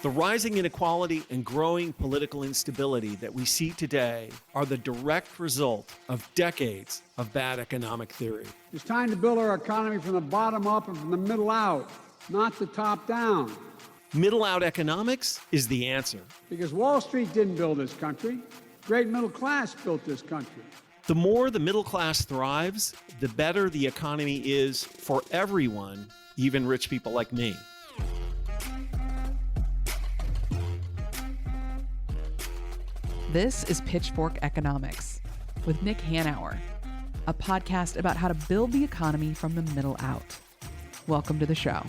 The rising inequality and growing political instability that we see today are the direct result of decades of bad economic theory. It's time to build our economy from the bottom up and from the middle out, not the top down. Middle out economics is the answer. Because Wall Street didn't build this country. Great middle class built this country. The more the middle class thrives, the better the economy is for everyone, even rich people like me. This is Pitchfork Economics with Nick Hanauer, a podcast about how to build the economy from the middle out. Welcome to the show.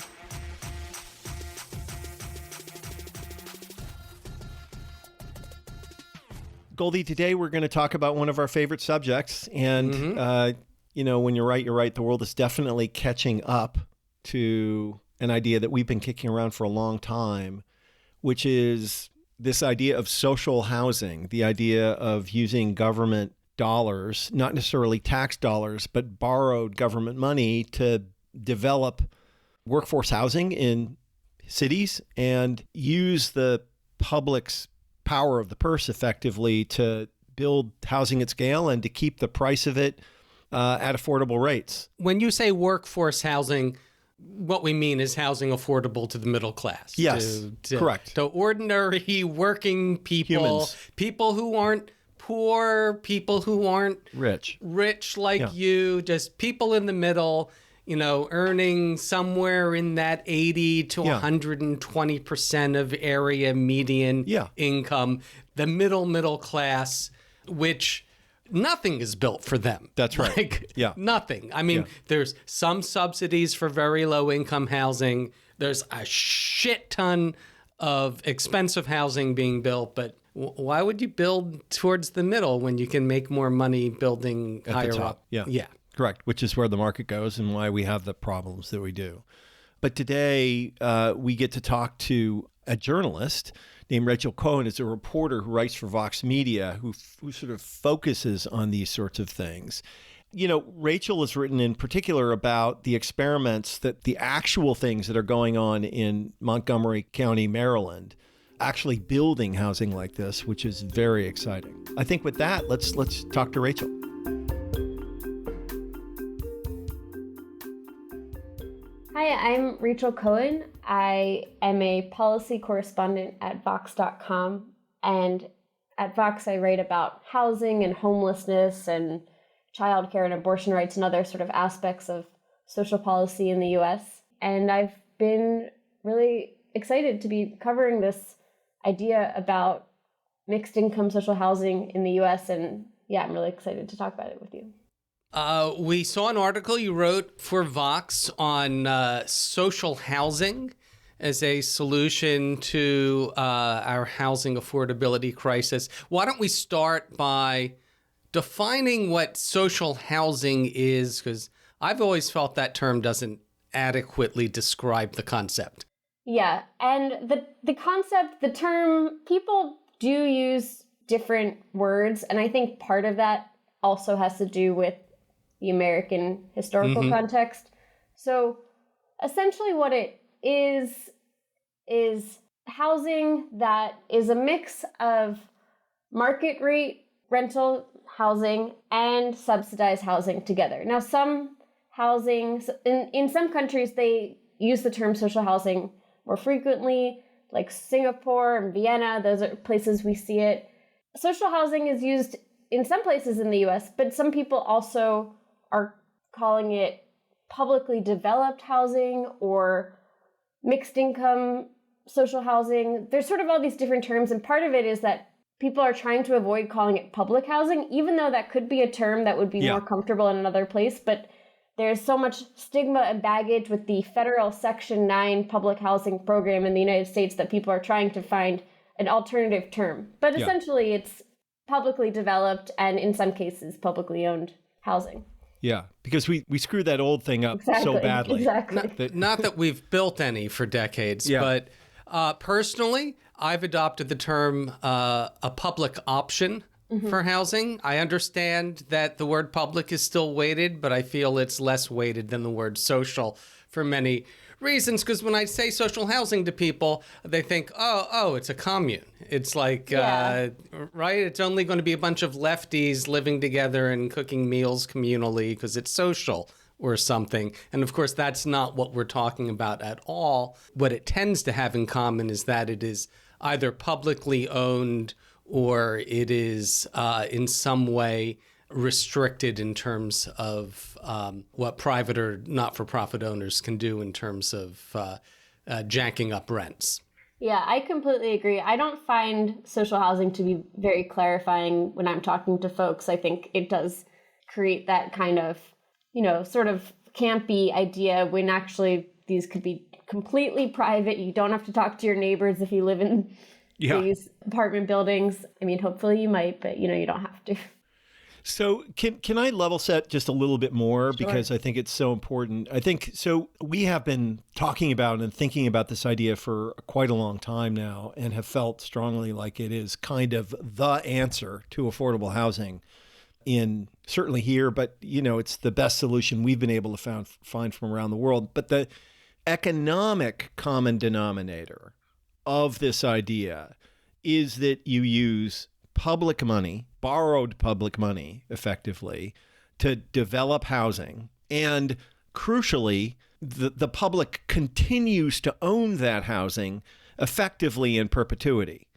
Goldy, today we're going to talk about one of our favorite subjects. And, when you're right. The world is definitely catching up to an idea that we've been kicking around for a long time, which is this idea of social housing, the idea of using government dollars, not necessarily tax dollars, but borrowed government money to develop workforce housing in cities and use the public's power of the purse effectively to build housing at scale and to keep the price of it at affordable rates. When you say workforce housing, what we mean is housing affordable to the middle class. Yes, correct. To ordinary working people, Humans. People who aren't poor, people who aren't Rich like you, just people in the middle, earning somewhere in that 80 to 120% of area median income, the middle class, which nothing is built for them. That's right. Nothing. I mean, there's some subsidies for very low income housing. There's a shit ton of expensive housing being built, but why would you build towards the middle when you can make more money building at higher the top. up? Yeah. Correct, which is where the market goes and why we have the problems that we do. But today we get to talk to a journalist named Rachel Cohen. Is a reporter who writes for Vox Media, who sort of focuses on these sorts of things. Rachel has written in particular about the experiments, that the actual things that are going on in Montgomery County, Maryland, actually building housing like this, which is very exciting. I think with that, let's talk to Rachel. Hi, I'm Rachel Cohen. I am a policy correspondent at Vox.com. And at Vox, I write about housing and homelessness and childcare and abortion rights and other sort of aspects of social policy in the U.S. And I've been really excited to be covering this idea about mixed income social housing in the U.S. And I'm really excited to talk about it with you. We saw an article you wrote for Vox on social housing as a solution to our housing affordability crisis. Why don't we start by defining what social housing is? Because I've always felt that term doesn't adequately describe the concept. Yeah, and the concept, the term, people do use different words, and I think part of that also has to do with the American historical context. So essentially what it is housing that is a mix of market rate rental housing and subsidized housing together. Now, some housing, in some countries, they use the term social housing more frequently, like Singapore and Vienna. Those are places we see it. Social housing is used in some places in the US, but some people also are calling it publicly developed housing or mixed income social housing. There's sort of all these different terms, and part of it is that people are trying to avoid calling it public housing, even though that could be a term that would be more comfortable in another place. But there's so much stigma and baggage with the federal Section 9 public housing program in the United States that people are trying to find an alternative term. But essentially, it's publicly developed and in some cases publicly owned housing. Yeah, because we screwed that old thing up so badly. Exactly. Not that we've built any for decades, but personally, I've adopted the term a public option for housing. I understand that the word public is still weighted, but I feel it's less weighted than the word social for many reasons, because when I say social housing to people, they think, oh, it's a commune. It's like, right? It's only going to be a bunch of lefties living together and cooking meals communally because it's social or something. And of course, that's not what we're talking about at all. What it tends to have in common is that it is either publicly owned or it is in some way restricted in terms of what private or not-for-profit owners can do in terms of jacking up rents. Yeah, I completely agree. I don't find social housing to be very clarifying when I'm talking to folks. I think it does create that kind of, sort of campy idea when actually these could be completely private. You don't have to talk to your neighbors if you live in these apartment buildings. I mean, hopefully you might, but you don't have to. So can I level set just a little bit more? Sure. Because I think it's so important. I think so. We have been talking about and thinking about this idea for quite a long time now and have felt strongly like it is kind of the answer to affordable housing in certainly here, but it's the best solution we've been able to find from around the world. But the economic common denominator of this idea is that you use public money, borrowed public money, effectively, to develop housing. And crucially, the public continues to own that housing effectively in perpetuity.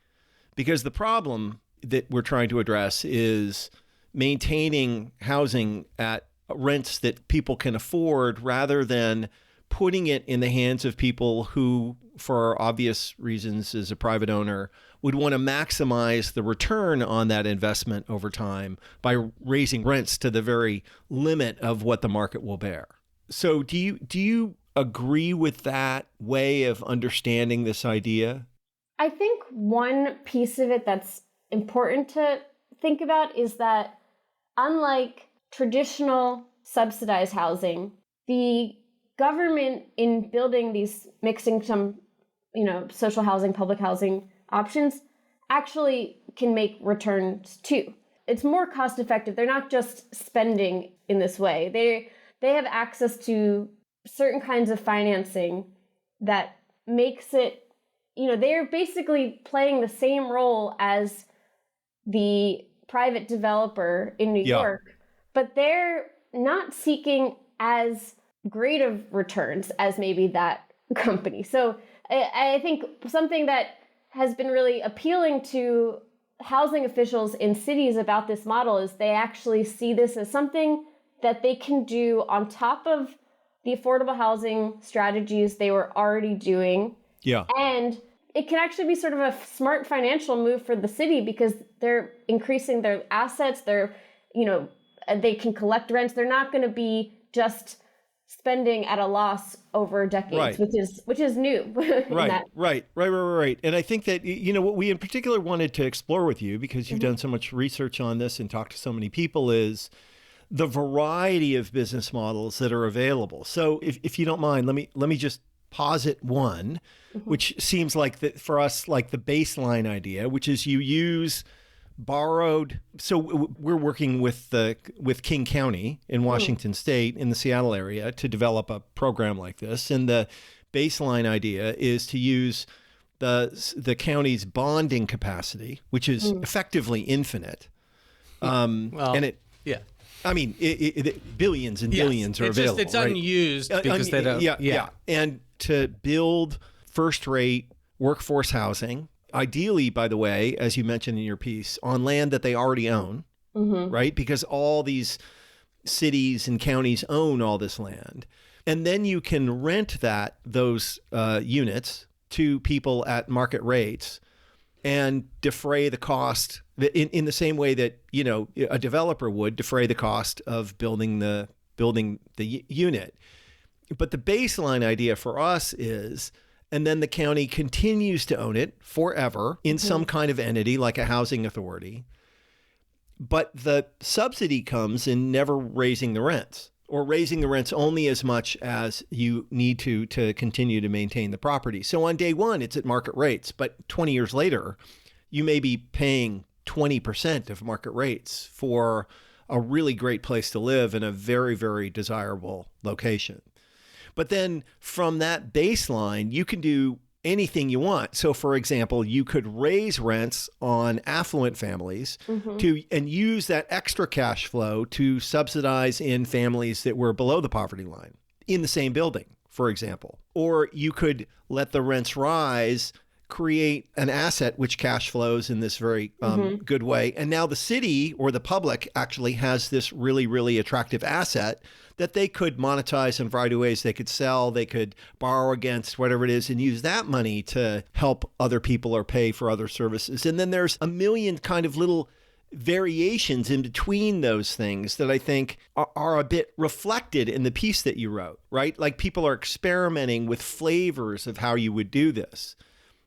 Because the problem that we're trying to address is maintaining housing at rents that people can afford rather than putting it in the hands of people who, for obvious reasons as a private owner, would want to maximize the return on that investment over time by raising rents to the very limit of what the market will bear. So do you agree with that way of understanding this idea? I think one piece of it that's important to think about is that unlike traditional subsidized housing, the government in building these mixed income, social housing, public housing options actually can make returns too. It's more cost effective. They're not just spending in this way. They have access to certain kinds of financing that makes it, they're basically playing the same role as the private developer in New York, but they're not seeking as great of returns as maybe that company. So I think something that has been really appealing to housing officials in cities about this model is they actually see this as something that they can do on top of the affordable housing strategies they were already doing. Yeah. And it can actually be sort of a smart financial move for the city because they're increasing their assets. They're, they can collect rents. They're not going to be just spending at a loss over decades, which is new. Right. And I think that, what we in particular wanted to explore with you, because you've done so much research on this and talked to so many people, is the variety of business models that are available. So if you don't mind, let me just posit one, which seems like for us, like the baseline idea, which is you use borrowed. So we're working with King County in Washington State in the Seattle area to develop a program like this. And the baseline idea is to use the county's bonding capacity, which is effectively infinite. Billions and billions are available. It's unused because they don't. And to build first-rate workforce housing, ideally, by the way, as you mentioned in your piece, on land that they already own, right? Because all these cities and counties own all this land. And then you can rent those units to people at market rates and defray the cost in the same way that, a developer would defray the cost of building the unit. But the baseline idea for us is, and then the county continues to own it forever in some kind of entity like a housing authority. But the subsidy comes in never raising the rents, or raising the rents only as much as you need to continue to maintain the property. So on day one, it's at market rates, but 20 years later, you may be paying 20% of market rates for a really great place to live in a very, very desirable location. But then from that baseline, you can do anything you want. So for example, you could raise rents on affluent families and use that extra cash flow to subsidize in families that were below the poverty line in the same building, for example. Or you could let the rents rise, create an asset which cash flows in this very good way. And now the city or the public actually has this really, really attractive asset that they could monetize in a variety of ways. They could sell, they could borrow against, whatever it is, and use that money to help other people or pay for other services. And then there's a million kind of little variations in between those things that I think are a bit reflected in the piece that you wrote, right? Like people are experimenting with flavors of how you would do this.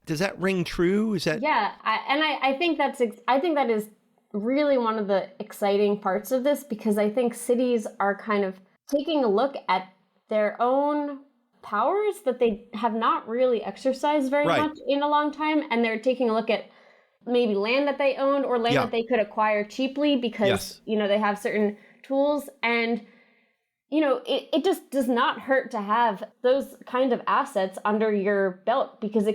Does that ring true? Is that? Yeah, I think that is really one of the exciting parts of this, because I think cities are kind of taking a look at their own powers that they have not really exercised very much in a long time, and they're taking a look at maybe land that they owned or land that they could acquire cheaply because they have certain tools, and it just does not hurt to have those kind of assets under your belt, because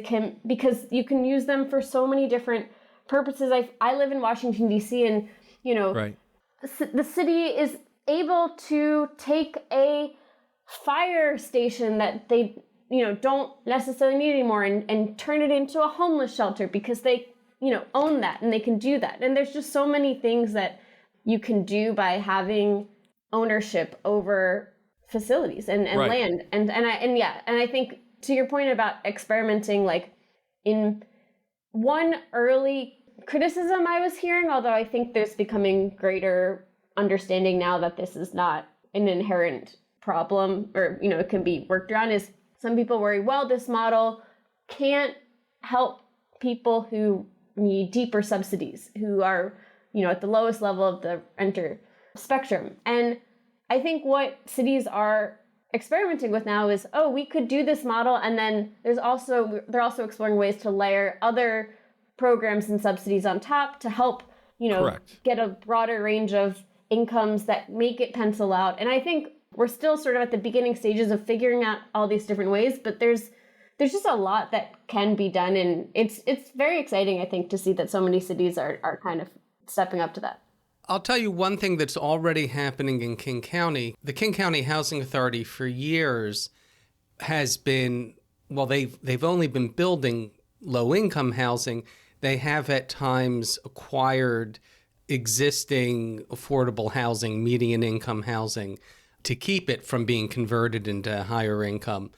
you can use them for so many different purposes. I live in Washington D.C. and the city is able to take a fire station that they don't necessarily need anymore and turn it into a homeless shelter because they own that and they can do that. And there's just so many things that you can do by having ownership over facilities and land. And I think to your point about experimenting, like in one early criticism I was hearing, although I think there's becoming greater understanding now that this is not an inherent problem or it can be worked around, is some people worry, well, this model can't help people who need deeper subsidies, who are at the lowest level of the renter spectrum. And I think what cities are experimenting with now is, we could do this model, and then they're also exploring ways to layer other programs and subsidies on top to help get a broader range of incomes that make it pencil out. And I think we're still sort of at the beginning stages of figuring out all these different ways, but there's just a lot that can be done, and it's very exciting, I think, to see that so many cities are kind of stepping up to that. I'll tell you one thing that's already happening in King County. The King County Housing Authority for years has been, they've only been building low-income housing. They have at times acquired existing affordable housing, median income housing, to keep it from being converted into higher income.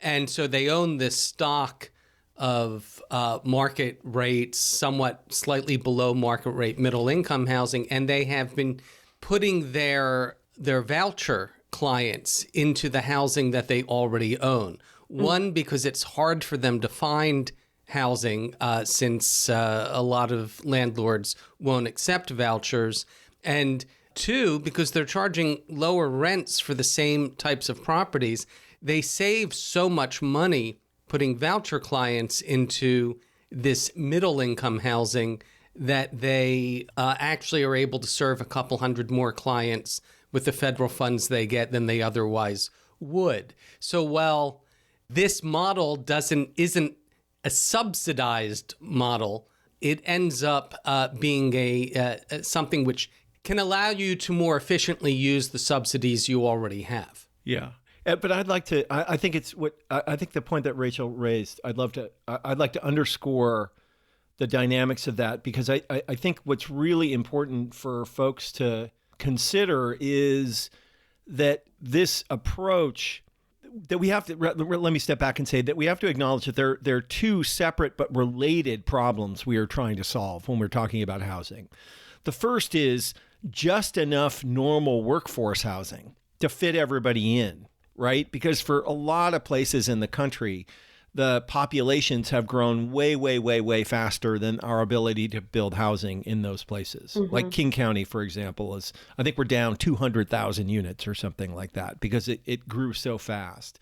And so they own this stock of market rates, somewhat slightly below market rate middle income housing, and they have been putting their voucher clients into the housing that they already own. One, because it's hard for them to find housing since a lot of landlords won't accept vouchers, and two, because they're charging lower rents for the same types of properties. They save so much money putting voucher clients into this middle income housing that they actually are able to serve a couple hundred more clients with the federal funds they get than they otherwise would. So while this model isn't a subsidized model, it ends up being a something which can allow you to more efficiently use the subsidies you already have. Yeah. But I'd like to, I think the point that Rachel raised, I'd like to underscore the dynamics of that, because I think what's really important for folks to consider is that this approach that we have to, let me step back and say that we have to acknowledge that there are two separate but related problems we are trying to solve when we're talking about housing. The first is just enough normal workforce housing to fit everybody in, right? Because for a lot of places in the country, the populations have grown way, way, way, way faster than our ability to build housing in those places. Mm-hmm. Like King County, for example, I think we're down 200,000 units or something like that because it grew so fast.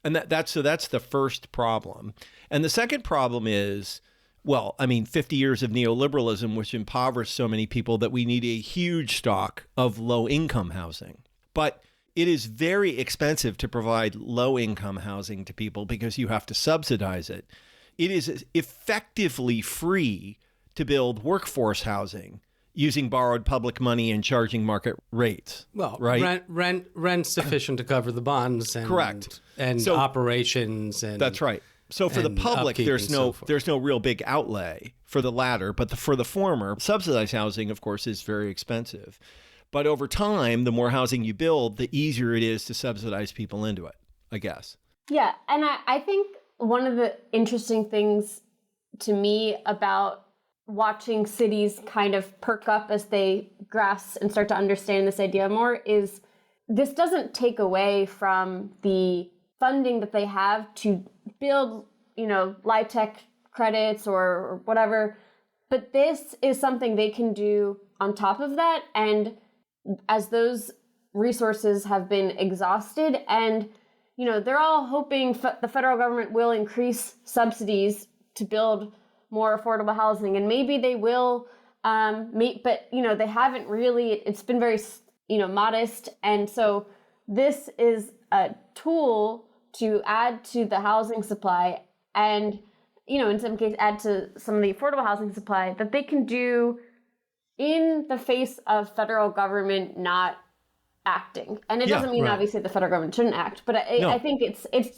And that's the first problem. And the second problem is, 50 years of neoliberalism, which impoverished so many people that we need a huge stock of low-income housing. But it is very expensive to provide low-income housing to people because you have to subsidize it. It is effectively free to build workforce housing using borrowed public money and charging market rates. Well, right? rent's sufficient to cover the bonds and Correct. And So, operations and that's right. So for the and public, upkeep there's and so forth. no real big outlay for the latter, but for the former, subsidized housing, of course, is very expensive. But over time, the more housing you build, the easier it is to subsidize people into it, I guess. Yeah, and I think one of the interesting things to me about watching cities kind of perk up as they grasp and start to understand this idea more is this doesn't take away from the funding that they have to build, LIHTC credits or whatever. But this is something they can do on top of that. And as those resources have been exhausted and, they're all hoping the federal government will increase subsidies to build more affordable housing. And maybe they will, but, they haven't really, it's been very, modest. And so this is a tool to add to the housing supply and, in some cases, add to some of the affordable housing supply that they can do in the face of federal government not acting. And it doesn't mean obviously the federal government shouldn't act, but I think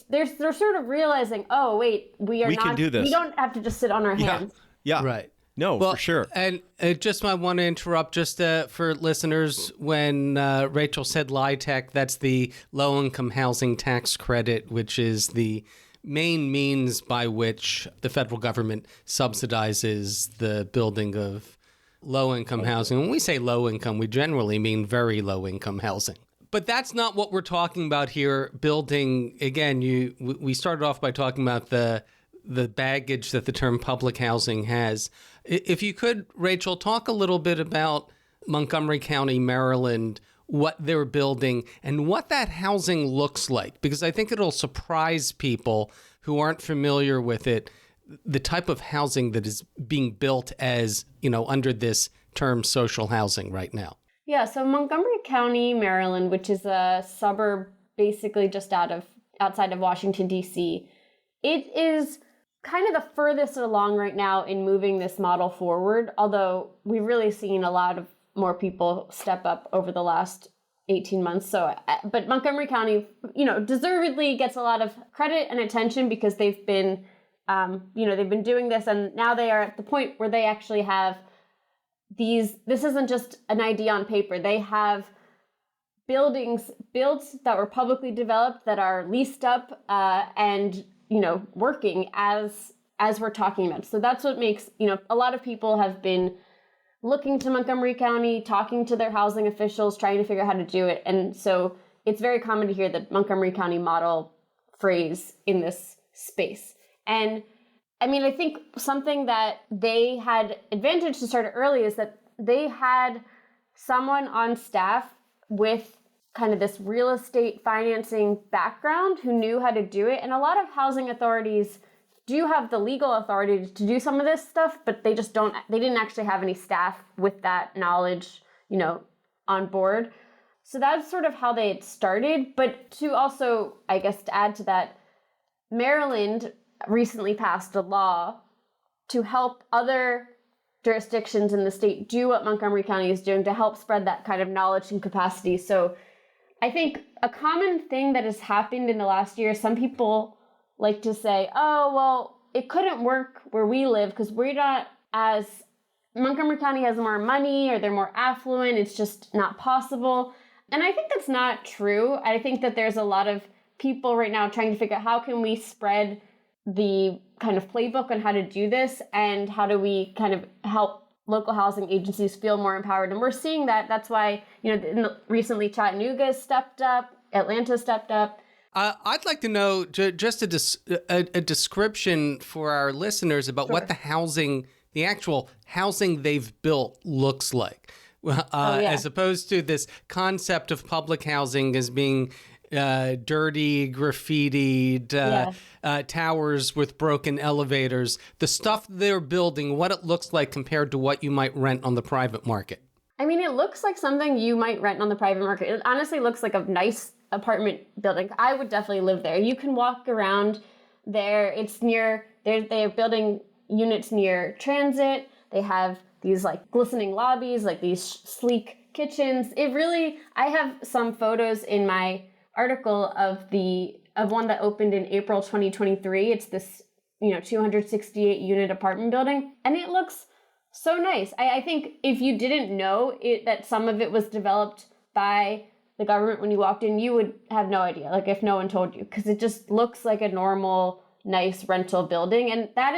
they're sort of realizing, oh wait, we can do this. We don't have to just sit on our hands. Yeah. Right. No, well, for sure. And just I want to interrupt just for listeners when Rachel said LIHTC, that's the low-income housing tax credit, which is the main means by which the federal government subsidizes the building of low-income housing. When we say low-income, we generally mean very low-income housing. But that's not what we're talking about here. Building, again, we started off by talking about the baggage that the term public housing has. If you could, Rachel, talk a little bit about Montgomery County, Maryland, what they're building and what that housing looks like, because I think it'll surprise people who aren't familiar with it, the type of housing that is being built as, under this term social housing right now. Yeah, so Montgomery County, Maryland, which is a suburb basically just outside of Washington, D.C., it is kind of the furthest along right now in moving this model forward, although we've really seen a lot of more people step up over the last 18 months. But Montgomery County, deservedly gets a lot of credit and attention because they've been, they've been doing this, and now they are at the point where they actually have this isn't just an idea on paper. They have buildings built that were publicly developed that are leased up and working as we're talking about. So that's what makes, a lot of people have been looking to Montgomery County, talking to their housing officials, trying to figure out how to do it. And so it's very common to hear the Montgomery County model phrase in this space. And I think something that they had advantage to start early is that they had someone on staff with kind of this real estate financing background who knew how to do it. And a lot of housing authorities do have the legal authority to do some of this stuff, but they didn't actually have any staff with that knowledge, on board. So that's sort of how they had started. But to also, I guess, to add to that, Maryland recently passed a law to help other jurisdictions in the state do what Montgomery County is doing to help spread that kind of knowledge and capacity. So I think a common thing that has happened in the last year, some people like to say, oh, well, it couldn't work where we live because we're not Montgomery County has more money or they're more affluent. It's just not possible. And I think that's not true. I think that there's a lot of people right now trying to figure out how can we spread the kind of playbook on how to do this and how do we kind of help local housing agencies feel more empowered. And we're seeing that. That's why, recently Chattanooga stepped up, Atlanta stepped up. I'd like to know just a description for our listeners about what the actual housing they've built looks like, as opposed to this concept of public housing as being dirty, graffitied, towers with broken elevators. The stuff they're building, what it looks like compared to what you might rent on the private market. I mean, it looks like something you might rent on the private market. It honestly looks like a nice apartment building. I would definitely live there. You can walk around there. It's near, they're building units near transit. They have these like glistening lobbies, like these sleek kitchens. It really, I have some photos in my article of one that opened in April 2023. It's this, 268 unit apartment building, and it looks so nice. I think if you didn't know that some of it was developed by the government when you walked in, you would have no idea, like if no one told you, because it just looks like a normal, nice rental building. And that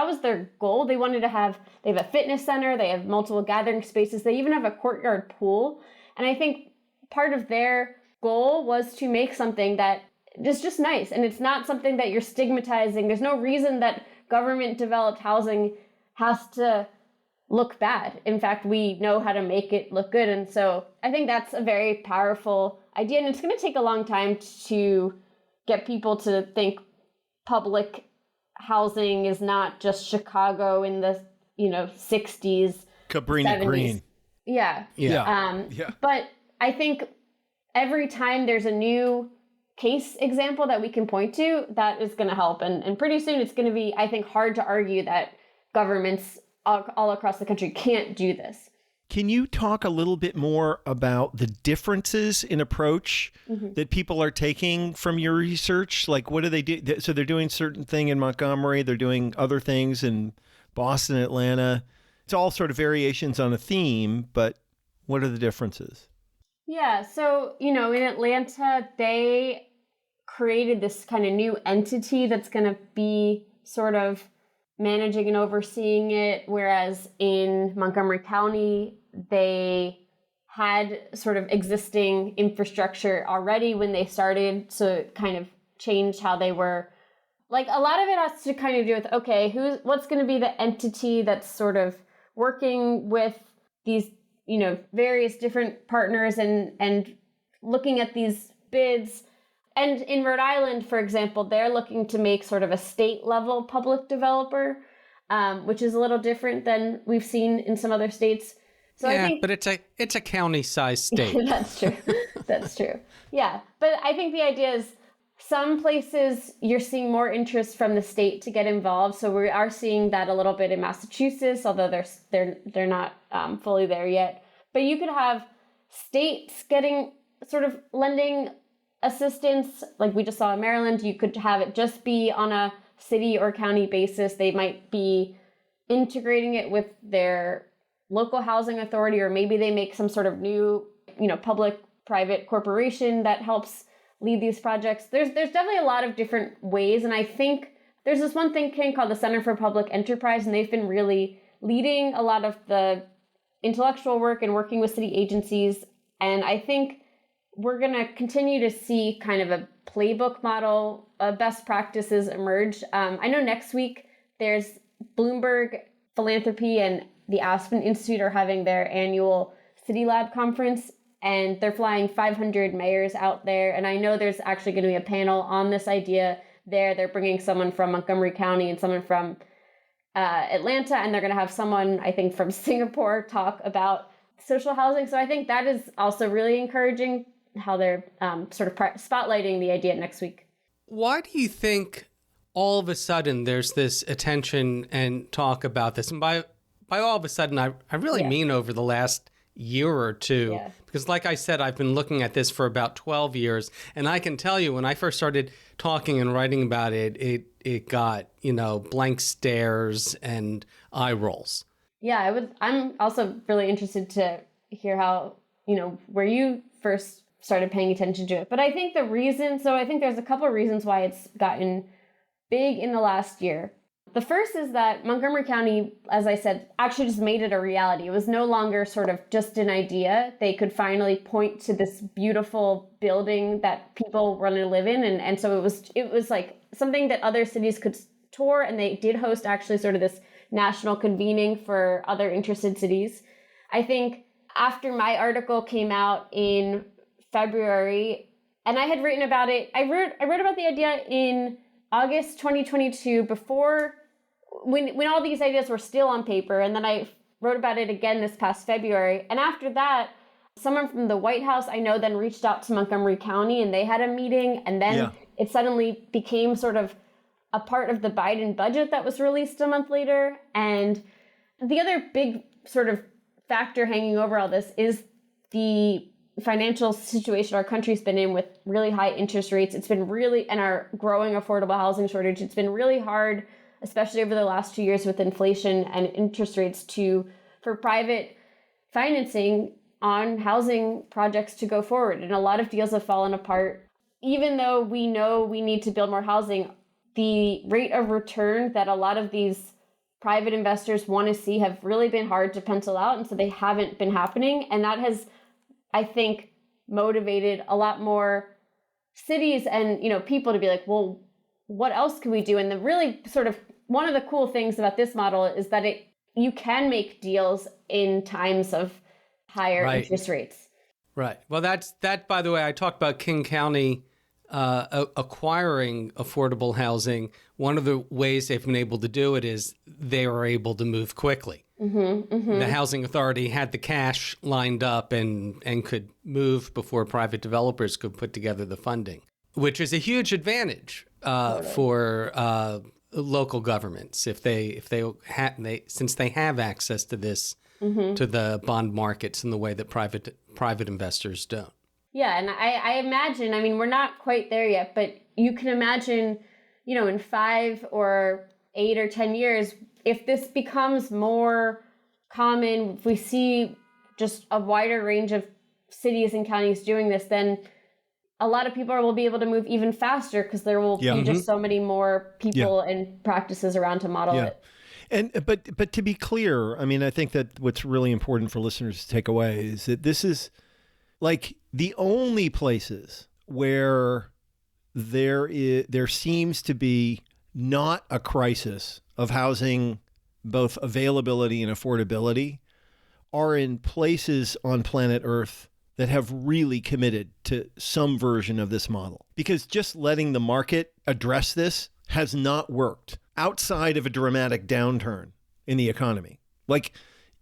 was their goal. They have a fitness center, they have multiple gathering spaces, they even have a courtyard pool. And I think part of their goal was to make something that is just nice. And it's not something that you're stigmatizing. There's no reason that government developed housing has to look bad. In fact, we know how to make it look good. And so I think that's a very powerful idea. And it's going to take a long time to get people to think public housing is not just Chicago in the, 60s. Cabrini 70s. Green. Yeah. But I think every time there's a new case example that we can point to, that is going to help. And pretty soon it's going to be, I think, hard to argue that governments all across the country can't do this. Can you talk a little bit more about the differences in approach that people are taking from your research? Like, what do they do? So they're doing certain thing in Montgomery. They're doing other things in Boston, Atlanta. It's all sort of variations on a theme, but what are the differences? Yeah. So, in Atlanta, they created this kind of new entity that's going to be sort of managing and overseeing it, whereas in Montgomery County, they had sort of existing infrastructure already when they started, so it kind of changed how they were. Like, a lot of it has to kind of do with, okay, what's going to be the entity that's sort of working with these, various different partners and looking at these bids. And in Rhode Island, for example, they're looking to make sort of a state-level public developer, which is a little different than we've seen in some other states. So yeah, I think, but it's a county-sized state. That's true. That's true. Yeah, but I think the idea is some places you're seeing more interest from the state to get involved. So we are seeing that a little bit in Massachusetts, although they're not fully there yet. But you could have states getting sort of lending assistance, like we just saw in Maryland. You could have it just be on a city or county basis. They might be integrating it with their local housing authority, or maybe they make some sort of new, public-private corporation that helps lead these projects. There's definitely a lot of different ways, and I think there's this one thing called the Center for Public Enterprise, and they've been really leading a lot of the intellectual work and working with city agencies, and I think we're going to continue to see kind of a playbook model of best practices emerge. I know next week there's Bloomberg Philanthropy and the Aspen Institute are having their annual City Lab conference, and they're flying 500 mayors out there. And I know there's actually going to be a panel on this idea there. They're bringing someone from Montgomery County and someone from Atlanta, and they're going to have someone, I think, from Singapore talk about social housing. So I think that is also really encouraging how they're sort of spotlighting the idea next week. Why do you think all of a sudden there's this attention and talk about this? And by all of a sudden, I really mean over the last year or two, because like I said, I've been looking at this for about 12 years. And I can tell you when I first started talking and writing about it, it got, blank stares and eye rolls. Yeah, I'm also really interested to hear how, where you first started paying attention to it. But I think I think there's a couple of reasons why it's gotten big in the last year. The first is that Montgomery County, as I said, actually just made it a reality. It was no longer sort of just an idea. They could finally point to this beautiful building that people want to live in. And so it was like something that other cities could tour, and they did host actually sort of this national convening for other interested cities. I think after my article came out in February, and I had written about it, I wrote about the idea in August 2022, before when all these ideas were still on paper, and then I wrote about it again this past February. And after that, someone from the White House, I know, then reached out to Montgomery County and they had a meeting. And then it suddenly became sort of a part of the Biden budget that was released a month later. And the other big sort of factor hanging over all this is the financial situation our country's been in with really high interest rates. It's been really, and our growing affordable housing shortage, it's been really hard, especially over the last 2 years with inflation and interest rates, for private financing on housing projects to go forward. And a lot of deals have fallen apart. Even though we know we need to build more housing, the rate of return that a lot of these private investors want to see have really been hard to pencil out. And so they haven't been happening. And that has, I think, motivated a lot more cities and, people to be like, well, what else can we do? And the really sort of one of the cool things about this model is that you can make deals in times of higher interest rates. Right. Well, that, by the way, I talked about King County acquiring affordable housing. One of the ways they've been able to do it is they are able to move quickly. The housing authority had the cash lined up and could move before private developers could put together the funding, which is a huge advantage for local governments since they have access to this to the bond markets in the way that private investors don't. Yeah, and I imagine, we're not quite there yet, but you can imagine, in 5 or 8 or 10 years, if this becomes more common, if we see just a wider range of cities and counties doing this, then a lot of people will be able to move even faster because there will be just so many more people and practices around to model it. And but to be clear, I think that what's really important for listeners to take away is that this is like the only places where there seems to be not a crisis of housing, both availability and affordability, are in places on planet Earth that have really committed to some version of this model. Because just letting the market address this has not worked outside of a dramatic downturn in the economy. Like,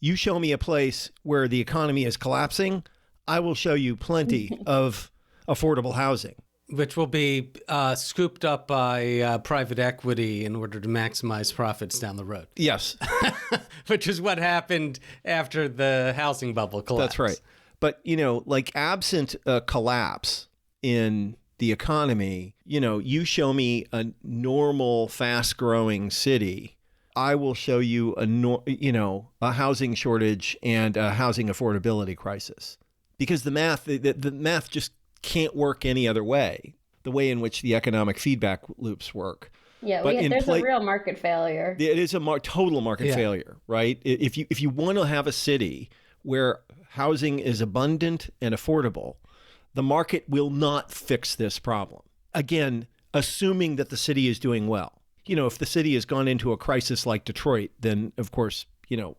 you show me a place where the economy is collapsing, I will show you plenty of affordable housing. Which will be scooped up by private equity in order to maximize profits down the road. Yes. Which is what happened after the housing bubble collapsed. That's right. But, absent a collapse in the economy, you show me a normal, fast-growing city, I will show you a housing shortage and a housing affordability crisis. Because the math just can't work any other way, the way in which the economic feedback loops work. Yeah, there's a real market failure. It is a total market failure, right? If you want to have a city where housing is abundant and affordable, the market will not fix this problem. Again, assuming that the city is doing well. If the city has gone into a crisis like Detroit, then of course,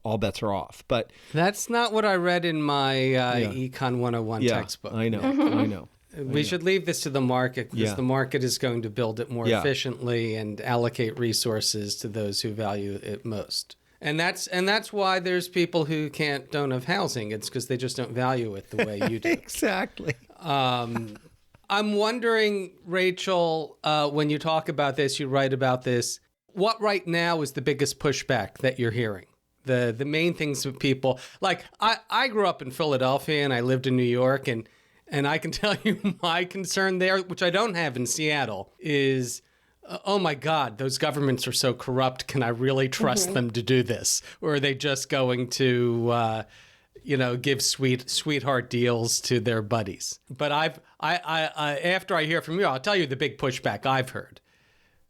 all bets are off. But that's not what I read in my Econ 101 textbook. I know. We should leave this to the market because the market is going to build it more efficiently and allocate resources to those who value it most. And that's why there's people who don't have housing. It's because they just don't value it the way you do. Exactly. I'm wondering, Rachel, when you talk about this, you write about this, what right now is the biggest pushback that you're hearing? The main things with people, like I grew up in Philadelphia and I lived in New York, and I can tell you my concern there, which I don't have in Seattle, is, oh my God, those governments are so corrupt. Can I really trust them to do this? Or are they just going to, give sweetheart deals to their buddies? But I after I hear from you, I'll tell you the big pushback I've heard.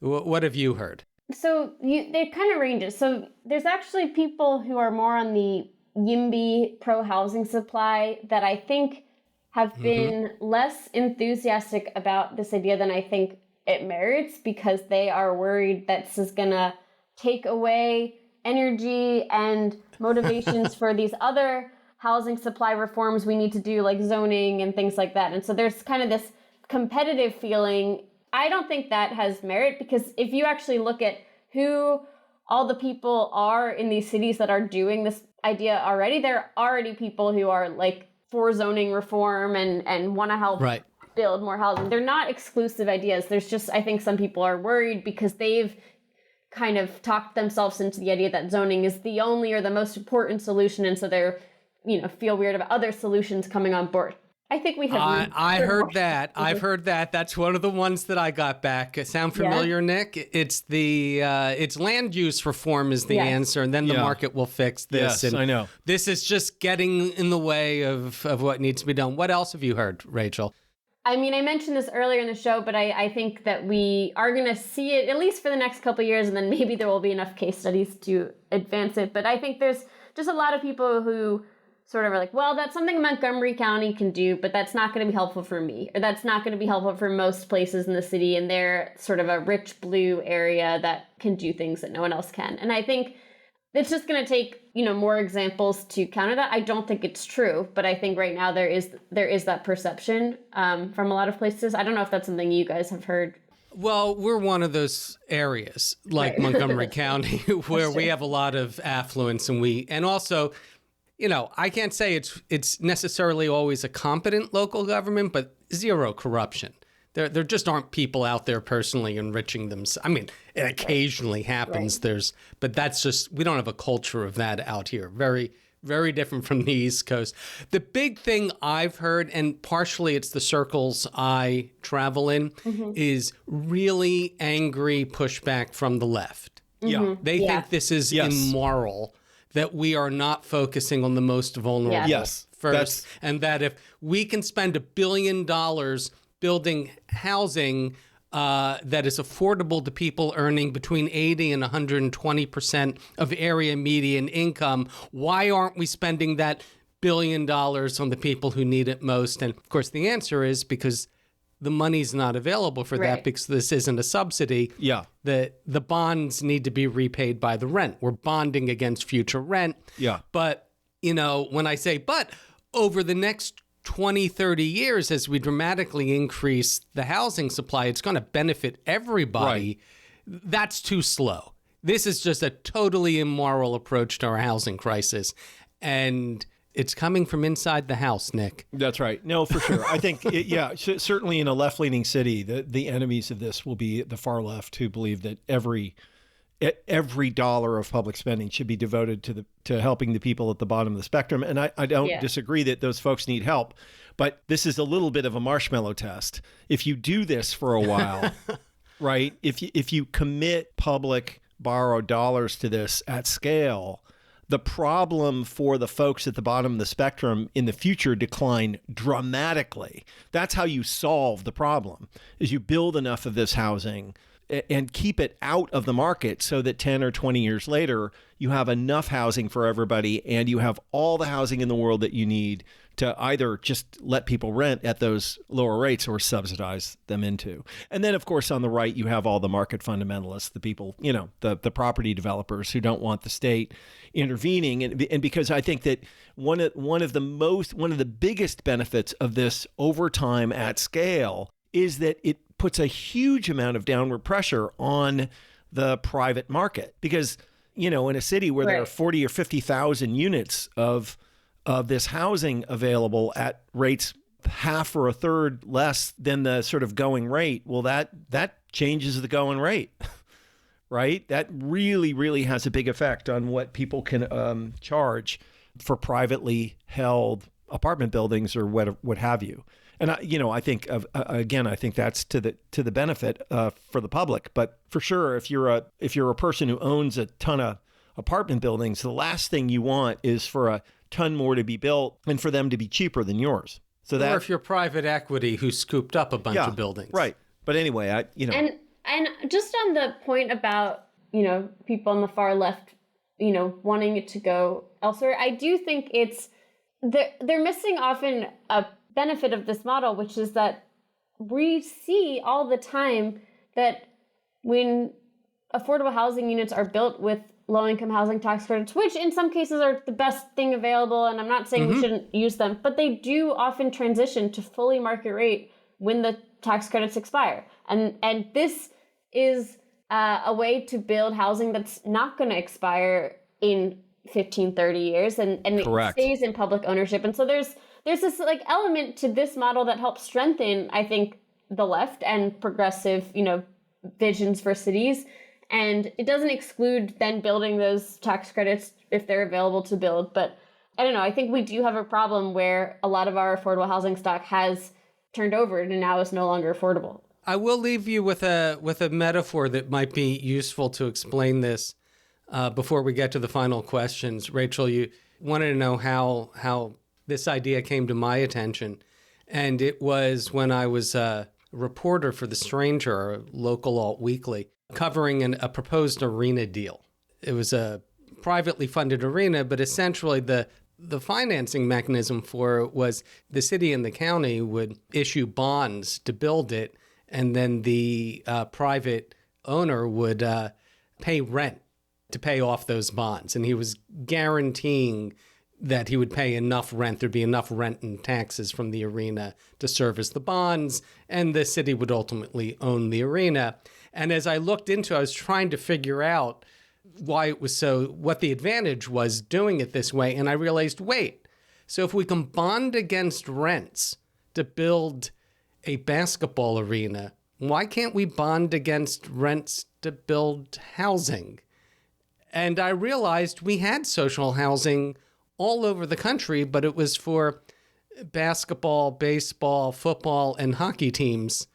What have you heard? So it kind of ranges. So there's actually people who are more on the YIMBY pro-housing supply that I think have been less enthusiastic about this idea than I think it merits, because they are worried that this is going to take away energy and motivations for these other housing supply reforms we need to do, like zoning and things like that. And so there's kind of this competitive feeling. I don't think that has merit, because if you actually look at who all the people are in these cities that are doing this idea already. There are already people who are like for zoning reform and want to help build more housing. They're not exclusive ideas. There's just, I think some people are worried because they've kind of talked themselves into the idea that zoning is the only or the most important solution. And so they're, feel weird about other solutions coming on board. I think we have. I heard that. I've heard that. That's one of the ones that I got back. Sound familiar, Nick? It's it's land use reform is the answer, and then the market will fix this. Yes, and I know. This is just getting in the way of what needs to be done. What else have you heard, Rachel? I mean, I mentioned this earlier in the show, but I think that we are going to see it at least for the next couple of years, and then maybe there will be enough case studies to advance it. But I think there's just a lot of people who sort of are like, well, that's something Montgomery County can do, but that's not going to be helpful for me, or that's not going to be helpful for most places in the city, and they're sort of a rich blue area that can do things that no one else can. And I think it's just going to take, more examples to counter that. I don't think it's true, but I think right now there is that perception from a lot of places. I don't know if that's something you guys have heard. Well, we're one of those areas like Montgomery County where we have a lot of affluence, and also, I can't say it's necessarily always a competent local government, but zero corruption. There just aren't people out there personally enriching themselves. I mean, it occasionally happens. But that's just, we don't have a culture of that out here. Very, very different from the East Coast. The big thing I've heard, and partially it's the circles I travel in, is really angry pushback from the left. Yeah. They think this is immoral, that we are not focusing on the most vulnerable first. And that if we can spend $1 billion building housing that is affordable to people earning between 80 and 120% of area median income, why aren't we spending that $1 billion on the people who need it most? And of course, the answer is because the money's not available for that, because this isn't a subsidy. Yeah. The bonds need to be repaid by the rent. We're bonding against future rent. Yeah. But, when I say, but over the next 20, 30 years, as we dramatically increase the housing supply, it's going to benefit everybody. Right. That's too slow. This is just a totally immoral approach to our housing crisis. And it's coming from inside the house, Nick. That's right. No, for sure. I think, certainly in a left-leaning city, the enemies of this will be the far left, who believe that every dollar of public spending should be devoted to helping the people at the bottom of the spectrum. And I don't disagree that those folks need help, but this is a little bit of a marshmallow test. If you do this for a while, right? If you commit public borrowed dollars to this at scale, the problem for the folks at the bottom of the spectrum in the future decline dramatically. That's how you solve the problem, is you build enough of this housing and keep it out of the market so that 10 or 20 years later, you have enough housing for everybody and you have all the housing in the world that you need to either just let people rent at those lower rates or subsidize them into. And then, of course, on the right, you have all the market fundamentalists, the people, the property developers who don't want the state intervening. And because I think that one of the biggest benefits of this over time at scale is that it puts a huge amount of downward pressure on the private market. Because, in a city where there are 40 or 50,000 units of this housing available at rates half or a third less than the sort of going rate, well, that changes the going rate, right? That really, really has a big effect on what people can charge for privately held apartment buildings or what have you. And I think I think that's to the benefit for the public. But for sure, if you're a person who owns a ton of apartment buildings, the last thing you want is for a ton more to be built and for them to be cheaper than yours. So or if you're private equity who scooped up a bunch of buildings, right? But anyway, and just on the point about people on the far left, wanting it to go elsewhere, I do think they're missing often a benefit of this model, which is that we see all the time that when affordable housing units are built with low-income housing tax credits, which in some cases are the best thing available, and I'm not saying we shouldn't use them, but they do often transition to fully market rate when the tax credits expire. And this is a way to build housing that's not going to expire in 15, 30 years, and it Correct. stays in public ownership. And so there's this like element to this model that helps strengthen, I think, the left and progressive, visions for cities. And it doesn't exclude then building those tax credits if they're available to build. But I don't know, I think we do have a problem where a lot of our affordable housing stock has turned over and now is no longer affordable. I will leave you with a metaphor that might be useful to explain this before we get to the final questions. Rachel, you wanted to know how this idea came to my attention. And it was when I was a reporter for The Stranger, a local alt weekly, covering a proposed arena deal. It was a privately funded arena, but essentially the financing mechanism for it was the city and the county would issue bonds to build it, and then the private owner would pay rent to pay off those bonds. And he was guaranteeing that he would pay enough rent, there'd be enough rent and taxes from the arena to service the bonds, and the city would ultimately own the arena. And as I looked into it, I was trying to figure out why it was what the advantage was doing it this way. And I realized, wait, so if we can bond against rents to build a basketball arena, why can't we bond against rents to build housing? And I realized we had social housing all over the country, but it was for basketball, baseball, football, and hockey teams,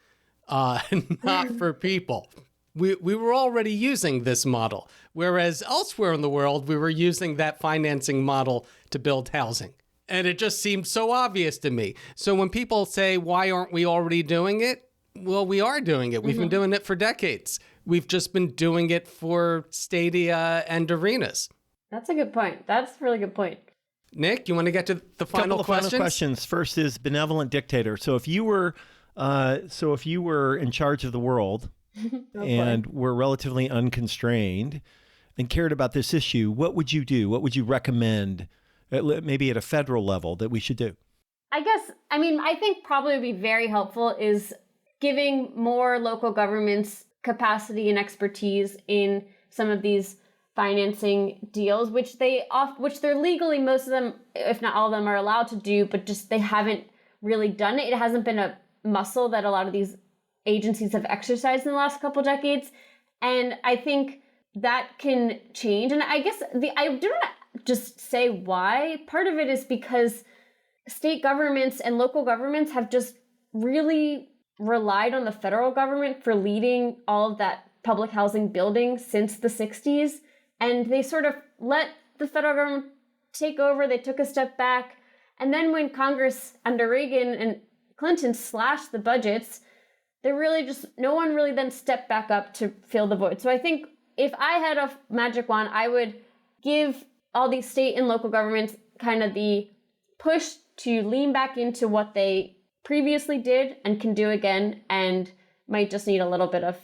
not for people. We were already using this model, whereas elsewhere in the world, we were using that financing model to build housing. And it just seemed so obvious to me. So when people say, why aren't we already doing it? Well, we are doing it. We've been doing it for decades. We've just been doing it for stadia and arenas. That's a good point. That's a really good point. Nick, you want to get to the final questions? Final questions. First is benevolent dictator. So if you were in charge of the world and were relatively unconstrained and cared about this issue, what would you do? What would you recommend, maybe at a federal level, that we should do? I think probably would be very helpful is giving more local governments capacity and expertise in some of these financing deals, which they're legally, most of them, if not all of them, are allowed to do, but just they haven't really done it. It hasn't been a muscle that a lot of these agencies have exercised in the last couple decades. And I think that can change. And I guess I do not just say why. Part of it is because state governments and local governments have just really relied on the federal government for leading all of that public housing building since the 60s. And they sort of let the federal government take over. They took a step back. And then when Congress under Reagan and Clinton slashed the budgets, no one really then stepped back up to fill the void. So I think if I had a magic wand, I would give all these state and local governments kind of the push to lean back into what they previously did and can do again, and might just need a little bit of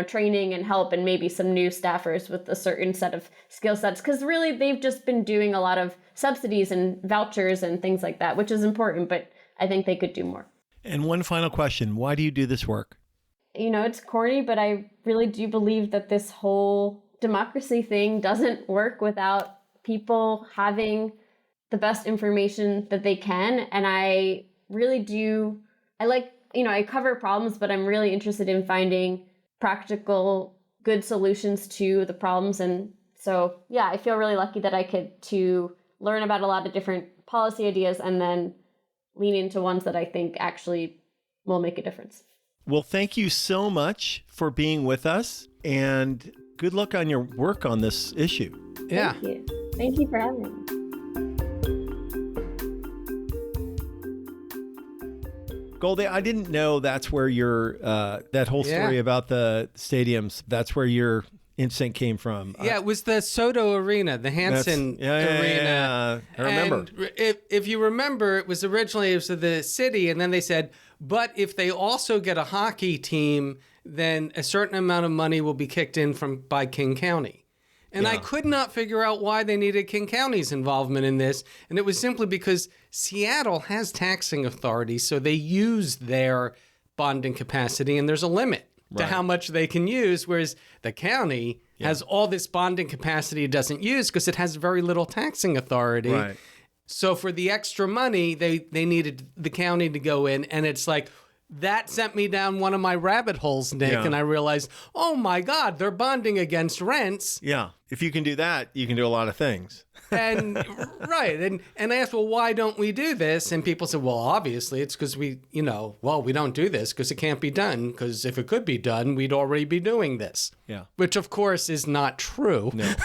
training and help, and maybe some new staffers with a certain set of skill sets. Because really, they've just been doing a lot of subsidies and vouchers and things like that, which is important, but I think they could do more. And one final question. Why do you do this work? It's corny, but I really do believe that this whole democracy thing doesn't work without people having the best information that they can. And I really do, I cover problems, but I'm really interested in finding practical, good solutions to the problems. And so, yeah, I feel really lucky that I could to learn about a lot of different policy ideas and then lean into ones that I think actually will make a difference. Well, thank you so much for being with us, and good luck on your work on this issue. Yeah. Thank you. Thank you for having me. Goldy, I didn't know that's where your that whole story about the stadiums, that's where your instinct came from. Yeah, it was the Soto Arena, the Hanson Arena. Yeah, I remember. And if you remember, it was the city, and then they said, but if they also get a hockey team, then a certain amount of money will be kicked in by King County. And I could not figure out why they needed King County's involvement in this. And it was simply because Seattle has taxing authority, so they use their bonding capacity, and there's a limit to how much they can use, whereas the county has all this bonding capacity it doesn't use because it has very little taxing authority. Right. So for the extra money, they needed the county to go in, and it's like, that sent me down one of my rabbit holes, Nick, Yeah. and I realized, oh my God, they're bonding against rents. Yeah. If you can do that, you can do a lot of things. And right. And I asked, well, why don't we do this? And people said, well, obviously it's because we don't do this because it can't be done. Because if it could be done, we'd already be doing this. Yeah. Which, of course, is not true. No.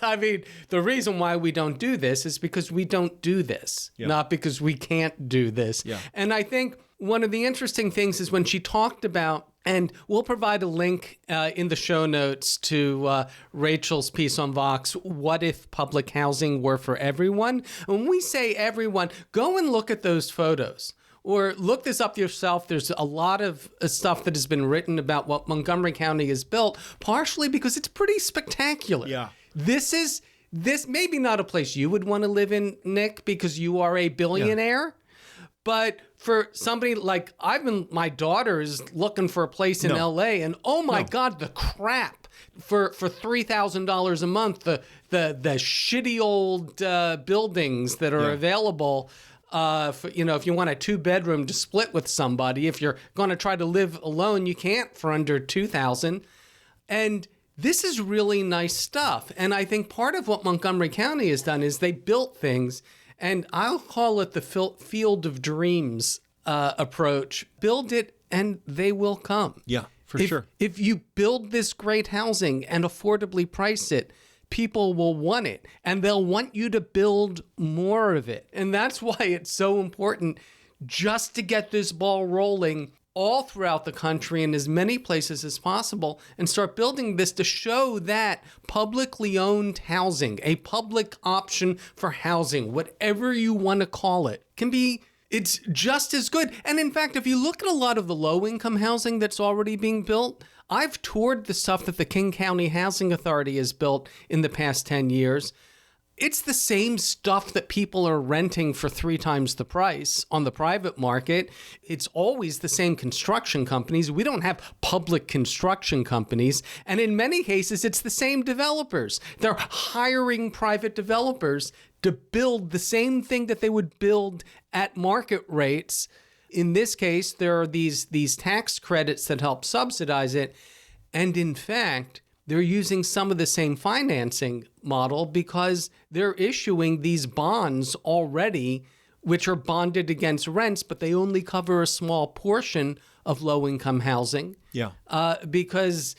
I mean, the reason why we don't do this is because we don't do this, not because we can't do this. Yeah. And I think one of the interesting things is when she talked about, and we'll provide a link in the show notes to Rachel's piece on Vox, What If Public Housing Were for Everyone? When we say everyone, go and look at those photos. Or look this up yourself. There's a lot of stuff that has been written about what Montgomery County has built, partially because it's pretty spectacular. Yeah. This maybe not a place you would want to live in, Nick, because you are a billionaire. But for somebody like my daughter is looking for a place in LA, and oh my God, the crap for $3,000 a month, the shitty old buildings that are available. If you want a 2-bedroom to split with somebody, if you're going to try to live alone, you can't for under $2,000. And this is really nice stuff. And I think part of what Montgomery County has done is they built things. And I'll call it the field of dreams approach. Build it and they will come. Yeah, for sure. If you build this great housing and affordably price it, people will want it. And they'll want you to build more of it. And that's why it's so important just to get this ball rolling all throughout the country in as many places as possible and start building this to show that publicly owned housing, a public option for housing, whatever you want to call it, it's just as good. And in fact, if you look at a lot of the low-income housing that's already being built, I've toured the stuff that the King County Housing Authority has built in the past 10 years. It's the same stuff that people are renting for 3 times the price on the private market. It's always the same construction companies. We don't have public construction companies. And in many cases, it's the same developers. They're hiring private developers to build the same thing that they would build at market rates. In this case, there are these tax credits that help subsidize it. And in fact, they're using some of the same financing model because they're issuing these bonds already, which are bonded against rents, but they only cover a small portion of low-income housing. Yeah. Because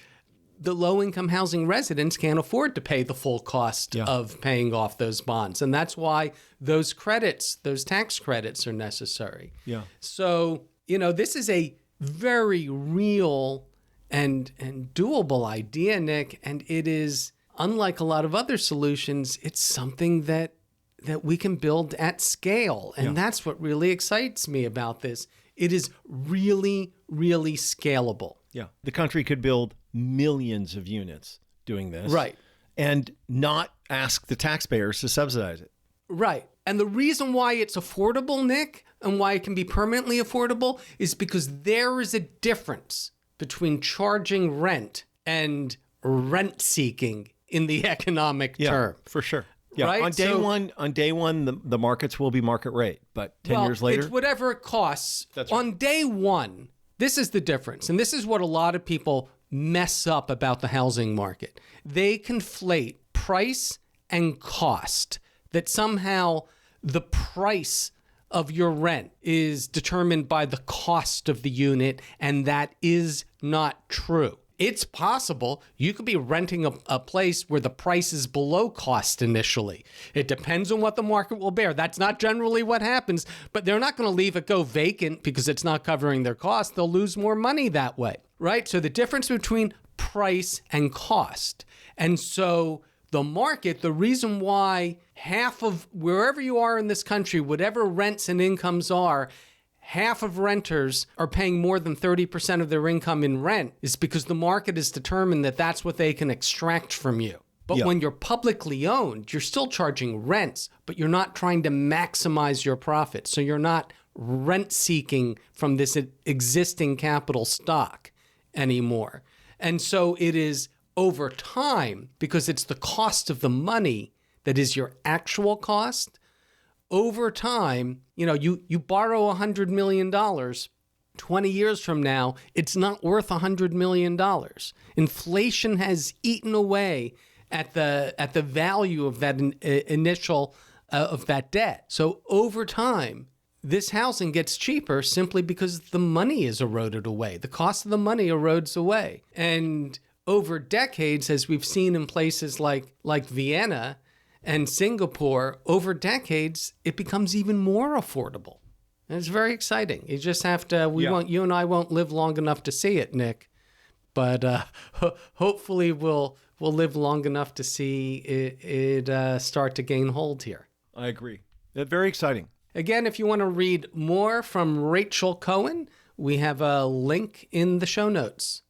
the low-income housing residents can't afford to pay the full cost of paying off those bonds. And that's why those tax credits are necessary. Yeah. So, this is a very real and doable idea, Nick, and it is, unlike a lot of other solutions, it's something that we can build at scale. And that's what really excites me about this. It is really, really scalable. Yeah. The country could build millions of units doing this. Right. And not ask the taxpayers to subsidize it. Right. And the reason why it's affordable, Nick, and why it can be permanently affordable is because there is a difference between charging rent and rent seeking in the economic term. For sure. Yeah. Right? On day one, the markets will be market rate, but 10 years later, it's whatever it costs. That's right. On day one, this is the difference. And this is what a lot of people mess up about the housing market. They conflate price and cost, that somehow the price of your rent is determined by the cost of the unit, and that is not true. It's possible you could be renting a place where the price is below cost initially. It depends on what the market will bear. That's not generally what happens, but they're not going to leave it go vacant because it's not covering their cost. They'll lose more money that way, right? So the difference between price and cost. And so the market, the reason why half of wherever you are in this country, whatever rents and incomes are, half of renters are paying more than 30% of their income in rent is because the market has determined that that's what they can extract from you. But when you're publicly owned, you're still charging rents, but you're not trying to maximize your profit. So you're not rent seeking from this existing capital stock anymore. And so it is over time, because it's the cost of the money that is your actual cost, over time, you borrow $100 million, 20 years from now, it's not worth $100 million. Inflation has eaten away at the value of that initial of that debt. So over time, this housing gets cheaper simply because the money is eroded away. The cost of the money erodes away. And over decades, as we've seen in places like Vienna and Singapore, over decades, it becomes even more affordable. And it's very exciting. You just have to, you and I won't live long enough to see it, Nick. But hopefully we'll live long enough to see it start to gain hold here. I agree. That's very exciting. Again, if you want to read more from Rachel Cohen, we have a link in the show notes.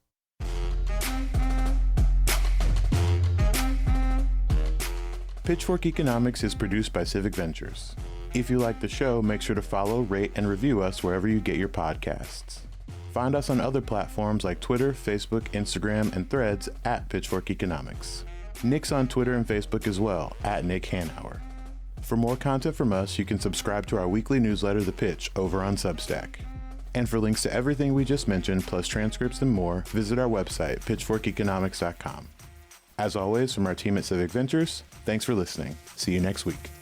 Pitchfork Economics is produced by Civic Ventures. If you like the show, make sure to follow, rate, and review us wherever you get your podcasts. Find us on other platforms like Twitter, Facebook, Instagram, and Threads at Pitchfork Economics. Nick's on Twitter and Facebook as well, at Nick Hanauer. For more content from us, you can subscribe to our weekly newsletter, The Pitch, over on Substack. And for links to everything we just mentioned, plus transcripts and more, visit our website, pitchforkeconomics.com. As always, from our team at Civic Ventures, thanks for listening. See you next week.